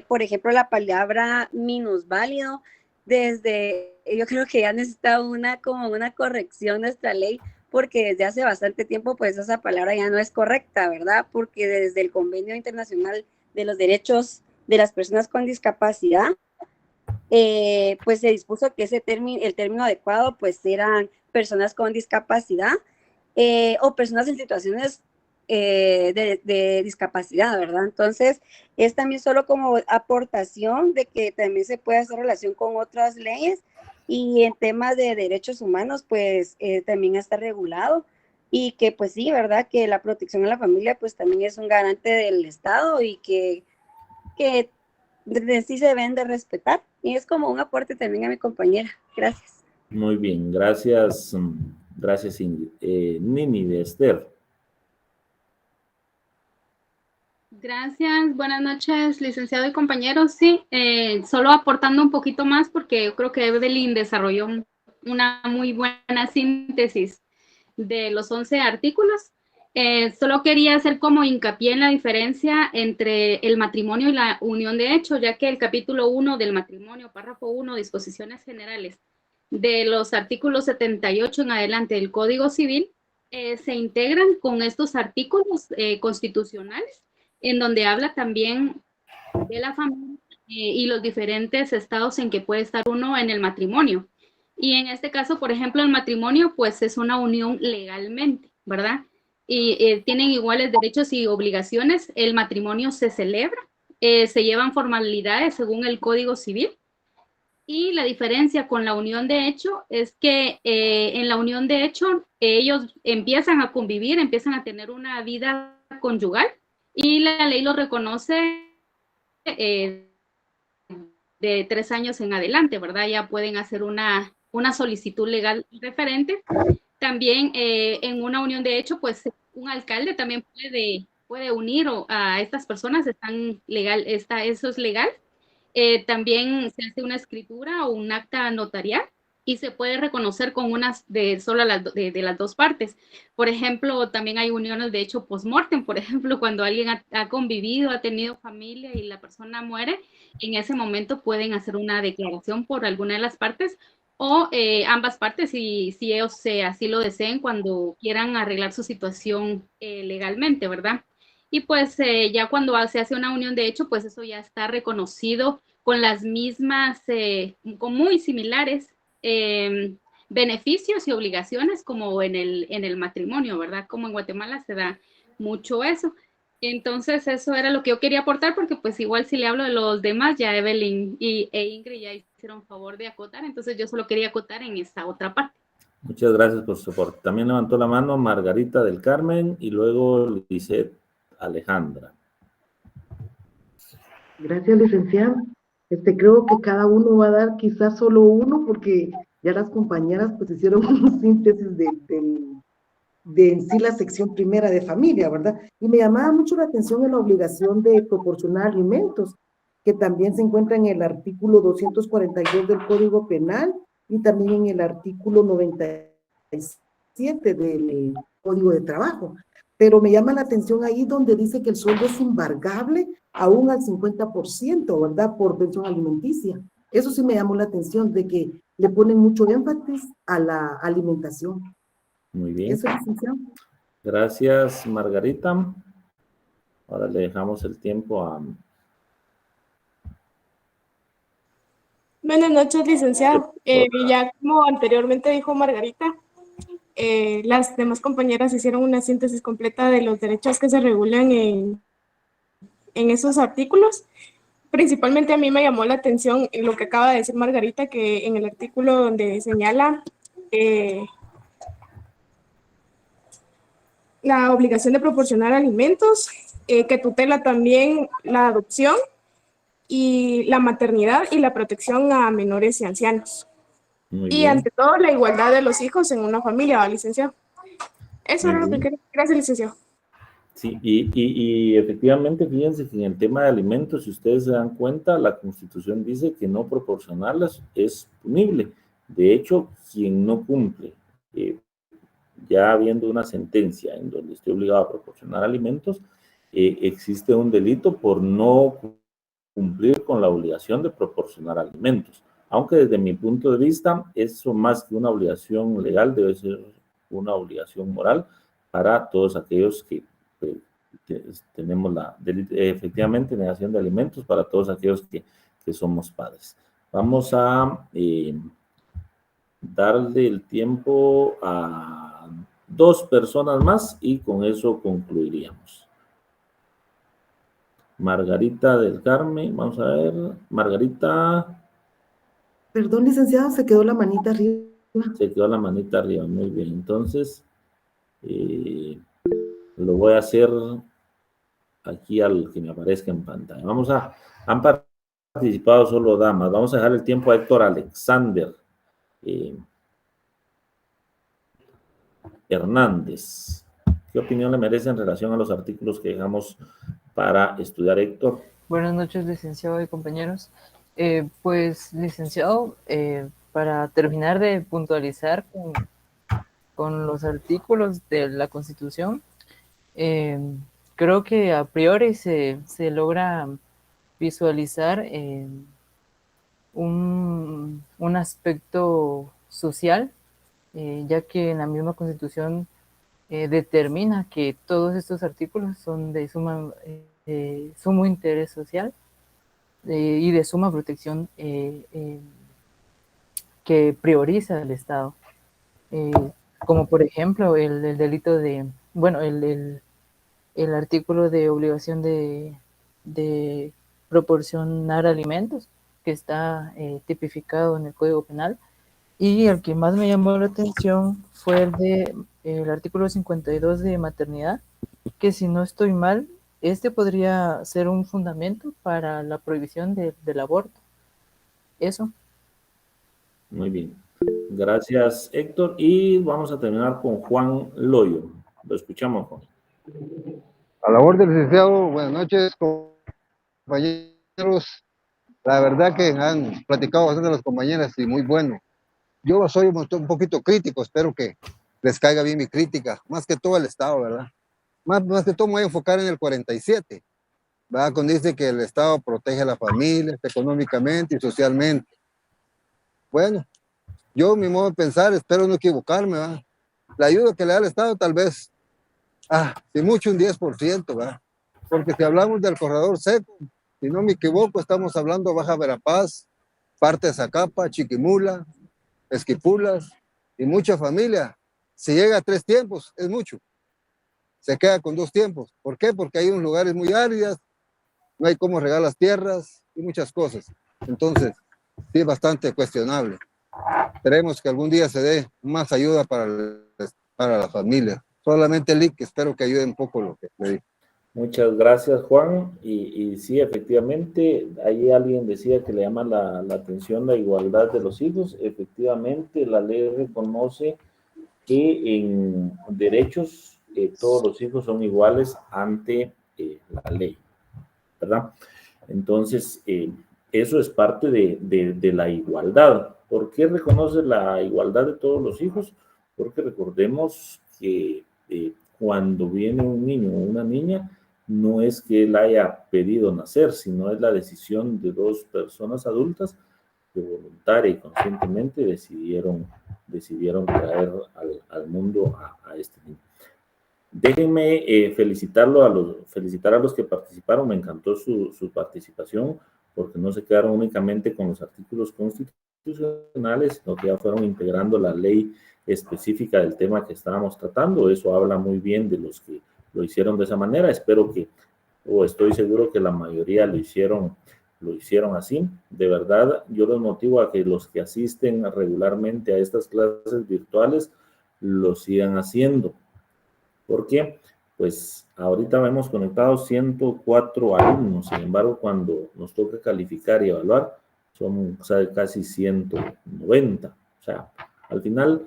por ejemplo, la palabra minusválido, yo creo que ya necesita como una corrección nuestra ley, porque desde hace bastante tiempo, pues esa palabra ya no es correcta, ¿verdad? Porque desde el Convenio Internacional de los Derechos de las Personas con Discapacidad, pues se dispuso que el término adecuado, pues eran personas con discapacidad o personas en situaciones de discapacidad, ¿verdad? Entonces, es también solo como aportación de que también se puede hacer relación con otras leyes y en temas de derechos humanos, pues también está regulado y que pues sí, ¿verdad? Que la protección a la familia pues también es un garante del Estado y que sí se deben de respetar. Y es como un aporte también a mi compañera. Gracias. Muy bien, gracias. Gracias, Ingrid. Nini de Esther. Gracias, buenas noches, licenciado y compañeros. Sí, solo aportando un poquito más porque yo creo que Evelyn desarrolló una muy buena síntesis de los 11 artículos. Solo quería hacer como hincapié en la diferencia entre el matrimonio y la unión de hecho, ya que el capítulo 1 del matrimonio, párrafo 1, disposiciones generales, de los artículos 78 en adelante del Código Civil, se integran con estos artículos constitucionales, en donde habla también de la familia y los diferentes estados en que puede estar uno en el matrimonio. Y en este caso, por ejemplo, el matrimonio, pues es una unión legalmente, ¿verdad? Y tienen iguales derechos y obligaciones. El matrimonio se celebra, se llevan formalidades según el Código Civil. Y la diferencia con la unión de hecho es que en la unión de hecho ellos empiezan a convivir, empiezan a tener una vida conyugal y la ley lo reconoce de 3 años en adelante, ¿verdad? Ya pueden hacer una solicitud legal referente. También en una unión de hecho, pues un alcalde también puede unir a estas personas, eso es legal. También se hace una escritura o un acta notarial y se puede reconocer con solo de las dos partes. Por ejemplo, también hay uniones de hecho post-mortem, por ejemplo, cuando alguien ha convivido, ha tenido familia y la persona muere, en ese momento pueden hacer una declaración por alguna de las partes o ambas partes, si ellos así lo deseen, cuando quieran arreglar su situación legalmente, ¿verdad? Y pues ya cuando se hace una unión de hecho, pues eso ya está reconocido con las mismas, con muy similares beneficios y obligaciones como en el matrimonio, ¿verdad? Como en Guatemala se da mucho eso. Entonces eso era lo que yo quería aportar porque pues igual si le hablo de los demás, ya Evelyn e Ingrid ya hicieron favor de acotar, entonces yo solo quería acotar en esta otra parte. Muchas gracias por su soporte. También levantó la mano Margarita del Carmen y luego Lisette Alejandra. Gracias, licenciado. Creo que cada uno va a dar quizás solo uno, porque ya las compañeras pues hicieron una síntesis de en sí la sección primera de familia, ¿verdad? Y me llamaba mucho la atención en la obligación de proporcionar alimentos, que también se encuentra en el artículo 242 del Código Penal y también en el artículo 97 del Código de Trabajo. Pero me llama la atención ahí donde dice que el sueldo es embargable aún al 50%, ¿verdad? Por pensión alimenticia. Eso sí me llamó la atención, de que le ponen mucho énfasis a la alimentación. Muy bien. Eso es, licenciado. Gracias, Margarita. Ahora le dejamos el tiempo a... Buenas noches, licenciado. Ya como anteriormente dijo Margarita, las demás compañeras hicieron una síntesis completa de los derechos que se regulan en esos artículos. Principalmente a mí me llamó la atención lo que acaba de decir Margarita, que en el artículo donde señala la obligación de proporcionar alimentos, que tutela también la adopción y la maternidad y la protección a menores y ancianos. Muy Y bien. ante todo, la igualdad de los hijos en una familia, ¿va, licenciado? Eso Muy era lo que bien. quería. Gracias, licenciado. Sí, y efectivamente, fíjense que en el tema de alimentos, si ustedes se dan cuenta, la Constitución dice que no proporcionarlas es punible. De hecho, quien no cumple, ya habiendo una sentencia en donde esté obligado a proporcionar alimentos, existe un delito por no cumplir con la obligación de proporcionar alimentos. Aunque desde mi punto de vista, eso más que una obligación legal debe ser una obligación moral para todos aquellos que tenemos efectivamente negación de alimentos, para todos aquellos que somos padres. Vamos a darle el tiempo a 2 personas más y con eso concluiríamos. Margarita del Carmen, vamos a ver, Margarita. Perdón, licenciado, se quedó la manita arriba. Se quedó la manita arriba, muy bien. Entonces, lo voy a hacer aquí al que me aparezca en pantalla. Han participado solo damas. Vamos a dejar el tiempo a Héctor Alexander Hernández. ¿Qué opinión le merece en relación a los artículos que dejamos para estudiar, Héctor? Buenas noches, licenciado y compañeros. Pues, licenciado, para terminar de puntualizar con los artículos de la Constitución, creo que a priori se logra visualizar un aspecto social, ya que en la misma Constitución determina que todos estos artículos son de sumo interés social y de suma protección que prioriza el Estado. Como por ejemplo el delito de, bueno, el artículo de obligación de proporcionar alimentos, que está tipificado en el Código Penal, y el que más me llamó la atención fue el artículo 52 de maternidad, que si no estoy mal, este podría ser un fundamento para la prohibición del aborto. Eso. Muy bien. Gracias, Héctor. Y vamos a terminar con Juan Loyo. Lo escuchamos, Juan. A la orden, licenciado. Buenas noches, compañeros. La verdad que han platicado bastante las compañeras y muy bueno. Yo soy un poquito crítico, espero que les caiga bien mi crítica, más que todo el Estado, ¿verdad? Más que todo me voy a enfocar en el 47, ¿verdad? Cuando dice que el Estado protege a la familia económicamente y socialmente. Bueno, yo mi modo de pensar, espero no equivocarme, ¿verdad? La ayuda que le da el Estado tal vez, si mucho un 10%, ¿verdad? Porque si hablamos del corredor seco, si no me equivoco, estamos hablando Baja Verapaz, parte de Zacapa, Chiquimula, Esquipulas y mucha familia. Si llega a 3 tiempos, es mucho. Se queda con 2 tiempos. ¿Por qué? Porque hay unos lugares muy áridos, no hay cómo regar las tierras y muchas cosas. Entonces, sí es bastante cuestionable. Esperemos que algún día se dé más ayuda para la familia. Solamente el IC, espero que ayude un poco lo que le digo. Muchas gracias, Juan. Y sí, efectivamente, ahí alguien decía que le llama la atención la igualdad de los hijos. Efectivamente, la ley reconoce que en derechos todos los hijos son iguales ante la ley, ¿verdad? Entonces, eso es parte de la igualdad. ¿Por qué reconoce la igualdad de todos los hijos? Porque recordemos que cuando viene un niño o una niña, no es que él haya pedido nacer, sino es la decisión de 2 personas adultas que voluntaria y conscientemente decidieron traer al mundo a este niño. Déjenme felicitar a los que participaron. Me encantó su participación, porque no se quedaron únicamente con los artículos constitucionales, sino que ya fueron integrando la ley específica del tema que estábamos tratando. Eso habla muy bien de los que lo hicieron de esa manera. Estoy seguro que la mayoría lo hicieron así. De verdad, yo los motivo a que los que asisten regularmente a estas clases virtuales lo sigan haciendo. Porque, pues, ahorita hemos conectado 104 alumnos, sin embargo, cuando nos toca calificar y evaluar, son casi 190. O sea, al final,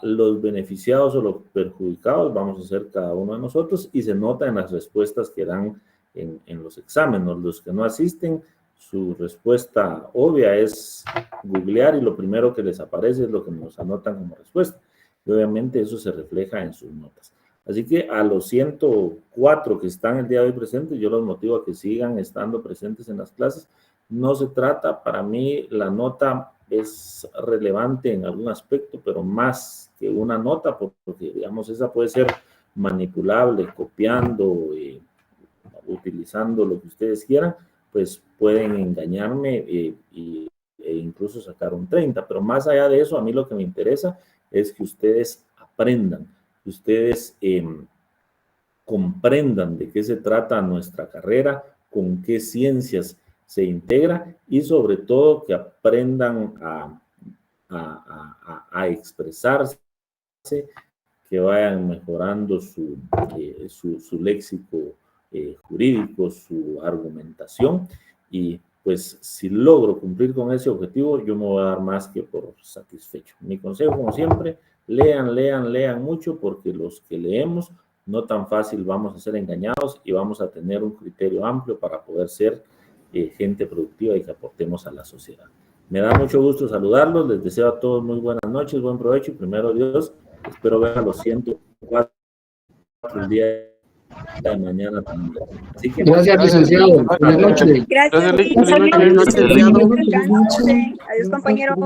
los beneficiados o los perjudicados vamos a ser cada uno de nosotros, y se nota en las respuestas que dan en los exámenes. Los que no asisten, su respuesta obvia es googlear y lo primero que les aparece es lo que nos anotan como respuesta. Y obviamente eso se refleja en sus notas. Así que a los 104 que están el día de hoy presentes, yo los motivo a que sigan estando presentes en las clases. No se trata, para mí la nota es relevante en algún aspecto, pero más que una nota, porque digamos esa puede ser manipulable, copiando, utilizando lo que ustedes quieran, pues pueden engañarme e incluso sacar un 30, pero más allá de eso, a mí lo que me interesa es que ustedes aprendan, que ustedes comprendan de qué se trata nuestra carrera, con qué ciencias se integra y sobre todo que aprendan a expresarse, que vayan mejorando su léxico jurídico, su argumentación, y pues si logro cumplir con ese objetivo, yo me voy a dar más que por satisfecho. Mi consejo, como siempre, lean mucho, porque los que leemos, no tan fácil vamos a ser engañados y vamos a tener un criterio amplio para poder ser gente productiva y que aportemos a la sociedad. Me da mucho gusto saludarlos, les deseo a todos muy buenas noches, buen provecho y primero Dios, espero ver a los 104 el día de mañana también. Así que, gracias, licenciado. Buenas noches. Gracias. Buenas noches. Adiós, compañeros.